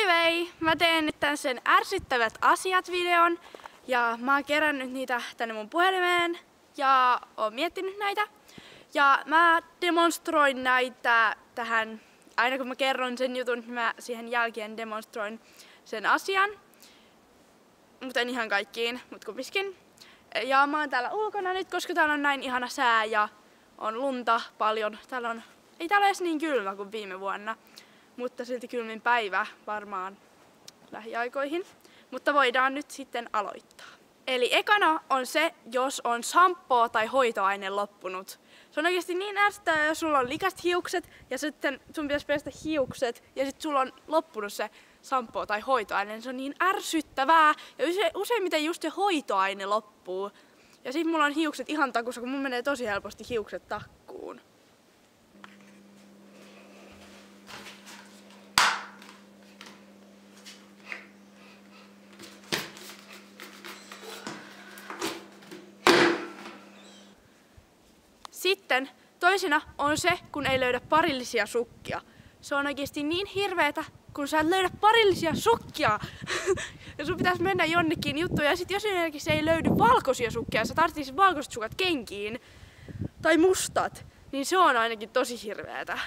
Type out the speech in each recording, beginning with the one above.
Anyway, mä teen nyt tän sen ärsyttävät asiat videon ja mä oon kerännyt niitä tänne mun puhelimeen ja oon miettinyt näitä. Ja mä demonstroin näitä tähän, aina kun mä kerron sen jutun, niin mä siihen jälkeen demonstroin sen asian. Mutta en ihan kaikkiin, mut kumminkin. Ja mä oon täällä ulkona nyt, koska täällä on näin ihana sää ja on lunta paljon. Ei täällä edes niin kylmä kuin viime vuonna, mutta silti kylmin päivä varmaan lähiaikoihin. Mutta voidaan nyt sitten aloittaa. Eli ekana on se, jos on shampoo tai hoitoaine loppunut. Se on oikeasti niin ärsyttävää, jos sulla on likat hiukset ja sitten sun pitäisi pestä hiukset ja sitten sulla on loppunut se shampoo tai hoitoaine. Se on niin ärsyttävää ja useimmiten just se hoitoaine loppuu. Ja sitten mulla on hiukset ihan takussa, kun mun menee tosi helposti hiukset takkuun. Sitten toisena on se, kun ei löydä parillisia sukkia. Se on oikeesti niin hirveetä, kun sä et löydä parillisia sukkia. Ja sun pitäisi mennä jonnekin juttuun. Ja sit jos esimerkiksi ei löydy valkoisia sukkia, sä tarvitset valkoiset sukat kenkiin, tai mustat, niin se on ainakin tosi hirveetä.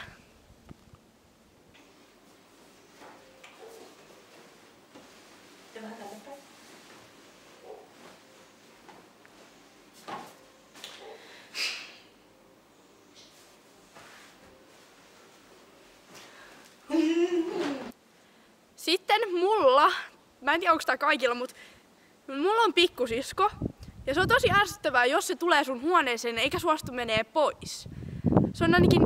Sitten mulla, mä en tiedä onko tää kaikilla, mutta mulla on pikkusisko. Ja se on tosi ärsyttävää, jos se tulee sun huoneeseen eikä suostu menee pois. Se on ainakin,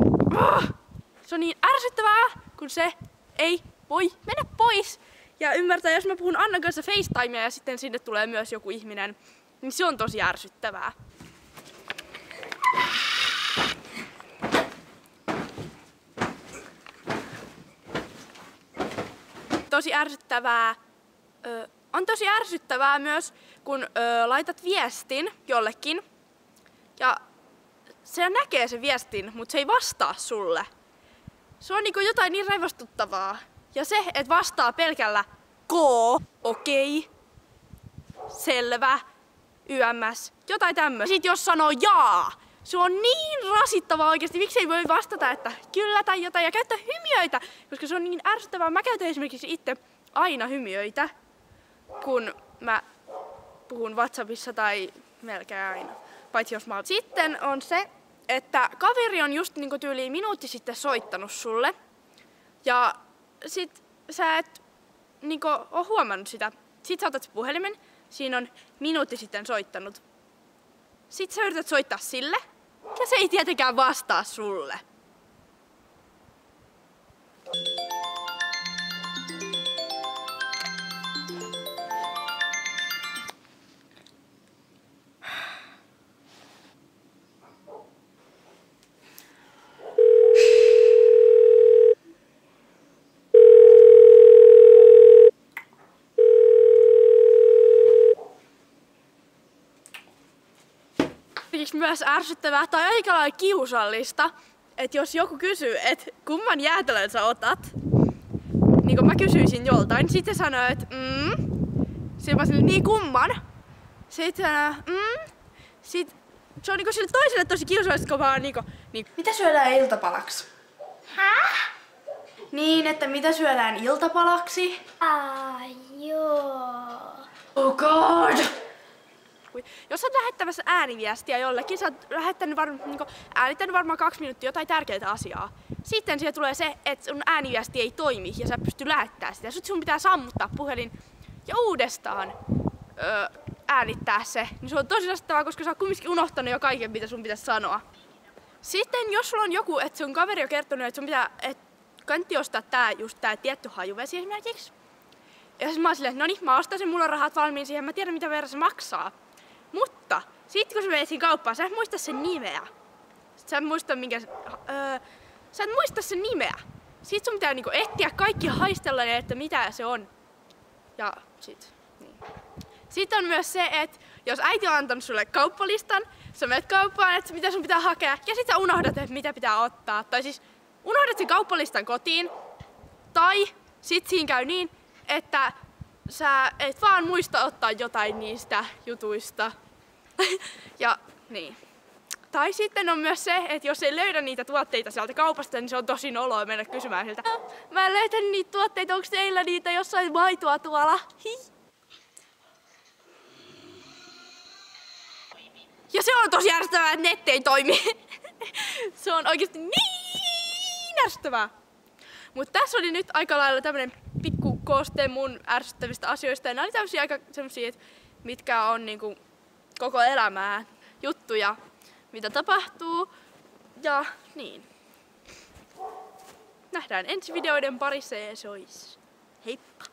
se on niin ärsyttävää, kun se ei voi mennä pois. Ja ymmärtää, jos mä puhun Annan kanssa FaceTimea ja sitten sinne tulee myös joku ihminen, niin se on tosi ärsyttävää. On tosi ärsyttävää myös, kun laitat viestin jollekin ja se näkee sen viestin, mutta se ei vastaa sulle. Se on niinku jotain niin raivostuttavaa. Ja se, että vastaa pelkällä okei, selvä, YMS, jotain tämmöistä. Sitten jos sanoo jaa, se on niin rasittavaa oikeesti. Miksi ei voi vastata, että kyllä tai jotain ja käyttää hymiöitä, koska se on niin ärsyttävää. Mä käytän esimerkiksi itse aina hymiöitä, kun mä puhun WhatsAppissa tai melkein aina, paitsi jos mä... Sitten on se, että kaveri on just niinku tyyliin minuutti sitten soittanut sulle ja sit sä et niinku oo huomannut sitä. Sit sä otat puhelimen, siinä on minuutti sitten soittanut. Sit sä yrität soittaa sille ja se ei tietenkään vastaa sulle. Myös ärsyttävää tai aika lailla kiusallista, että jos joku kysyy, että kumman jäätelön sä otat, niin kun mä kysyisin joltain, sitten sanoo, että sitten mä sanoin, niin kumman? Sitten sit se on niinku sille toiselle tosi kiusallista, kun mä oon niinku, niin mitä syödään iltapalaksi? Häh? Niin, että mitä syödään iltapalaksi? Joo. Oh god! Jos sä oot lähettämässä ääniviestiä jollekin, sä oot äänittänyt varmaan 2 minuuttia jotain tärkeää asiaa. Sitten siihen tulee se, että sun ääniviesti ei toimi ja sä pysty lähettämään sitä. Sun pitää sammuttaa puhelin ja uudestaan äänittää se. Niin se on tosi rasittavaa, koska sä oot kumminkin unohtanut jo kaiken, mitä sun pitäisi sanoa. Sitten jos sulla on joku, että sun kaveri on kertonut, että sun pitää kantti ostaa tää tietty hajuvesi esimerkiksi. Ja sitten mä oon silleen, että mä ostan sen, mulla on rahat valmiin siihen, mä tiedän mitä verran se maksaa. Mutta sit kun sä menet siinä kauppaan, sä et muista sen nimeä. Sä et muista sen nimeä. Sit sun pitää niinku etsiä kaikki haistella, että mitä se on. Ja niin. Sitten on myös se, että jos äiti on antanut sulle kauppalistan, sä menet kauppaan, että mitä sun pitää hakea, ja sit sä unohdat, että mitä pitää ottaa. Tai siis unohdat sen kauppalistan kotiin, tai sit siinä käy niin, että sä et vaan muista ottaa jotain niistä jutuista. Ja niin. Tai sitten on myös se, että jos ei löydä niitä tuotteita sieltä kaupasta, niin se on tosi noloa mennä kysymään siltä. Mä en löytänyt niitä tuotteita, onko teillä niitä jossain maitoa tuolla? Ja se on tosi ärsyttävää, että netti ei toimi. Se on oikeesti niin ärsyttävää. Mutta tässä oli nyt aika lailla tämmönen pikku kooste mun ärsyttävistä asioista. Ja nämä oli tämmösiä aika semmosia, mitkä on niinku koko elämää juttuja, mitä tapahtuu. Ja niin. Nähdään ensi videoiden parissa ja se ois. Heippa!